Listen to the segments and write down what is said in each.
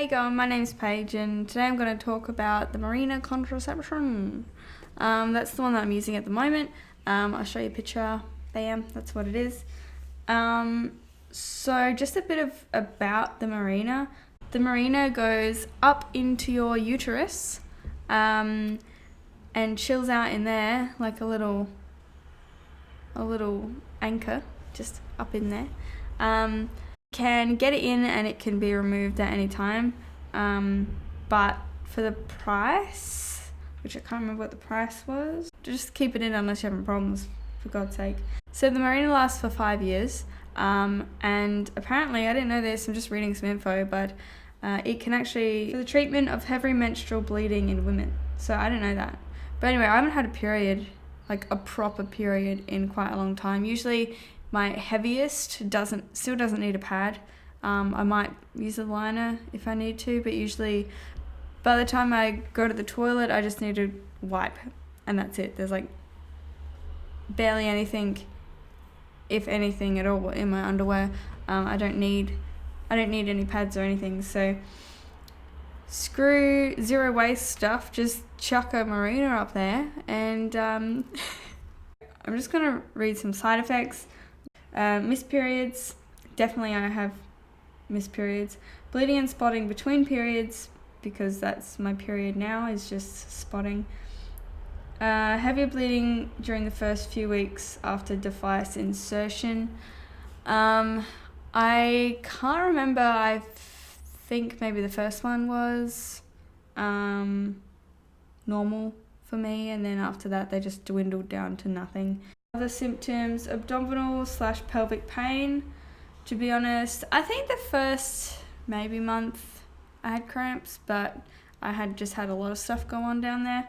you going? My name's Paige and today I'm going to talk about the Mirena Contraception. That's the one that I'm using at the moment. I'll show you a picture. Bam, that's what it is. So just a bit about the Mirena. The Mirena goes up into your uterus and chills out in there like a little anchor just up in there. Can get it in and it can be removed at any time, but for the price, which I can't remember what the price was, just keep it in unless you're having problems, for God's sake. So the Mirena lasts for 5 years, and apparently, I didn't know this, I'm just reading some info, but it can actually, for the treatment of heavy menstrual bleeding in women. So I didn't know that. But anyway, I haven't had a period, like a proper period, in quite a long time. Usually my heaviest still doesn't need a pad. I might use a liner if I need to, but usually by the time I go to the toilet, I just need to wipe, and that's it. There's like barely anything, if anything at all, in my underwear. I don't need any pads or anything. So screw zero waste stuff. Just chuck a Marina up there, and I'm just gonna read some side effects. Missed periods, definitely I have missed periods. Bleeding and spotting between periods, because that's my period now, is just spotting. Heavier bleeding during the first few weeks after device insertion. I can't remember, I think maybe the first one was normal for me, and then after that they just dwindled down to nothing. Other symptoms, abdominal/pelvic pain. To be honest, I think the first maybe month I had cramps, but I had just had a lot of stuff go on down there.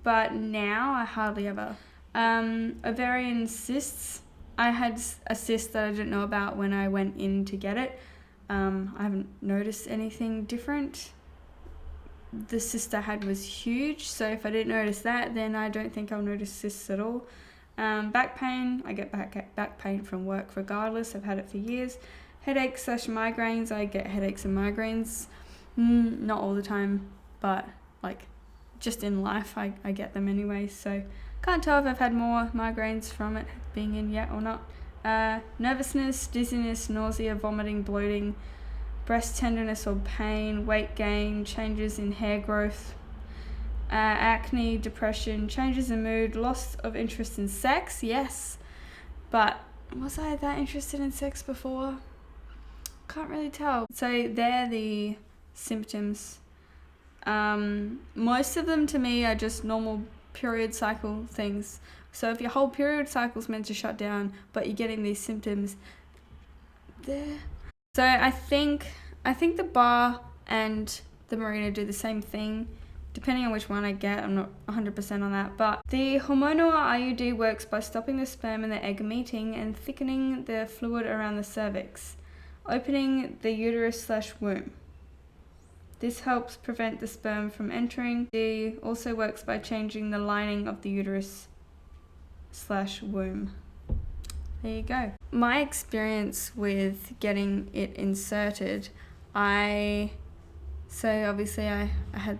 But now I hardly ever. Ovarian cysts. I had a cyst that I didn't know about when I went in to get it. I haven't noticed anything different. The cyst I had was huge, so if I didn't notice that, then I don't think I'll notice cysts at all. Back pain, I get back pain from work regardless. I've had it for years. Headaches/migraines, I get headaches and migraines. Not all the time, but like just in life I get them anyway, so can't tell if I've had more migraines from it being in yet or not. Nervousness, dizziness, nausea, vomiting, bloating, breast tenderness or pain, weight gain, changes in hair growth, acne, depression, changes in mood, loss of interest in sex. Yes, but was I that interested in sex before? Can't really tell. So they're the symptoms. Most of them to me are just normal period cycle things. So if your whole period cycle is meant to shut down, but you're getting these symptoms, there. So I think the bar and the Mirena do the same thing, depending on which one I get. I'm not 100% on that. But the hormonal IUD works by stopping the sperm and the egg meeting and thickening the fluid around the cervix, opening the uterus/womb. This helps prevent the sperm from entering. It also works by changing the lining of the uterus/womb. There you go. My experience with getting it inserted, so obviously I had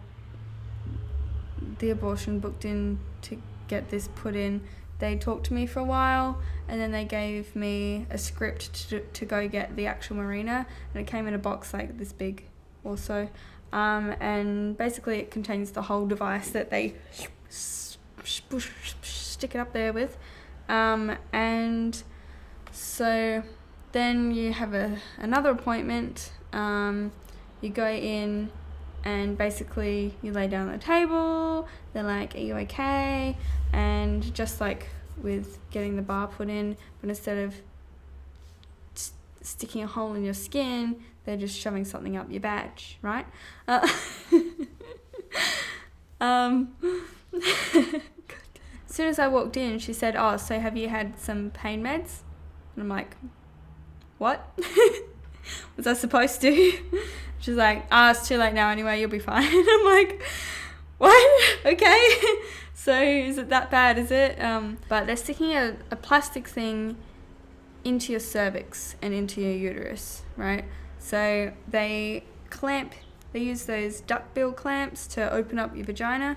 the abortion booked in to get this put in. They talked to me for a while, and then they gave me a script to go get the actual Mirena, and it came in a box like this big also. And basically it contains the whole device that they stick it up there with. And so then you have another appointment. You go in and basically you lay down on the table. They're like, are you okay? And just like with getting the bar put in, but instead of sticking a hole in your skin, they're just shoving something up your badge, right? As soon as I walked in, she said, oh, so have you had some pain meds? And I'm like, what? Was I supposed to? She's like, it's too late now anyway, you'll be fine. I'm like, what? Okay. So is it that bad, is it? But they're sticking a plastic thing into your cervix and into your uterus, right? So they use those duckbill clamps to open up your vagina,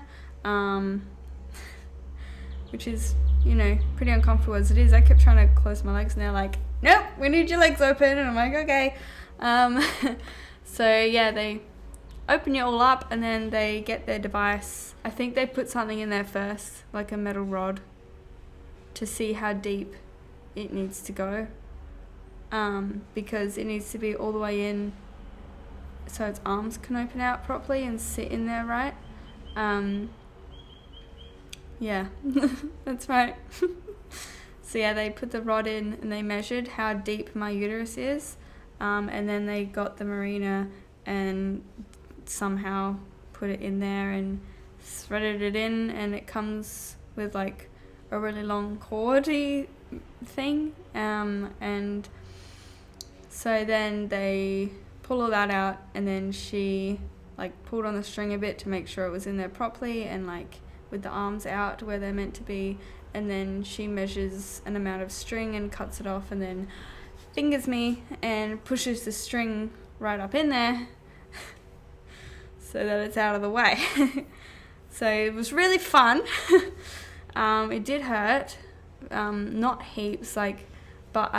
which is, you know, pretty uncomfortable as it is. I kept trying to close my legs and they're like, nope, we need your legs open. And I'm like, okay. So yeah, they open you all up and then they get their device. I think they put something in there first, like a metal rod, to see how deep it needs to go. Because it needs to be all the way in so its arms can open out properly and sit in there right. Yeah, that's right. So yeah, they put the rod in and they measured how deep my uterus is, and then they got the Marina and somehow put it in there and threaded it in, and it comes with like a really long cordy thing, and so then they pull all that out, and then she like pulled on the string a bit to make sure it was in there properly and like with the arms out where they're meant to be, and then she measures an amount of string and cuts it off and then fingers me and pushes the string right up in there so that it's out of the way. So it was really fun. It did hurt, not heaps, like, but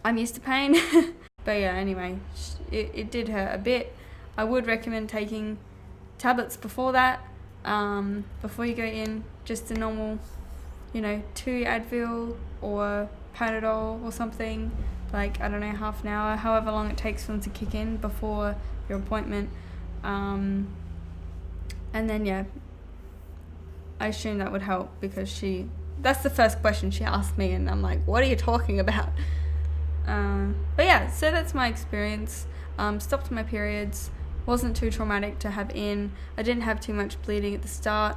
I'm used to pain. But yeah, anyway, it did hurt a bit. I would recommend taking tablets before that, before you go in, just a normal, 2 Advil or Panadol or something, like, I don't know, half an hour, however long it takes for them to kick in before your appointment. And then, yeah, I assume that would help because that's the first question she asked me, and I'm like, what are you talking about? But yeah, so that's my experience. Stopped my periods, wasn't too traumatic to have in. I didn't have too much bleeding at the start.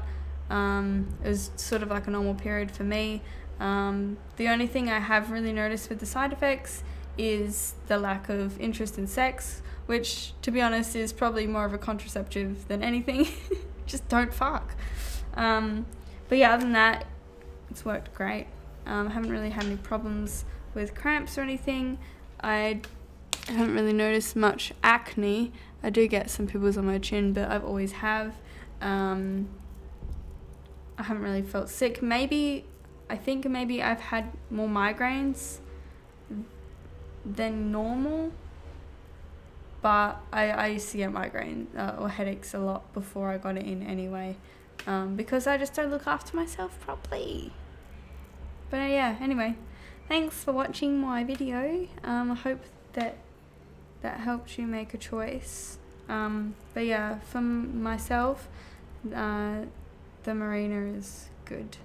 It was sort of like a normal period for me. The only thing I have really noticed with the side effects is the lack of interest in sex, which, to be honest, is probably more of a contraceptive than anything. Just don't fuck. But yeah, other than that, it's worked great. I haven't really had any problems with cramps or anything. I haven't really noticed much acne. I do get some pimples on my chin, but I've always have. I haven't really felt sick. I think maybe I've had more migraines than normal, but I used to get migraine or headaches a lot before I got it in anyway, because I just don't look after myself properly. But yeah, anyway, thanks for watching my video. I hope that helps you make a choice. But yeah, for myself, the Mirena is good.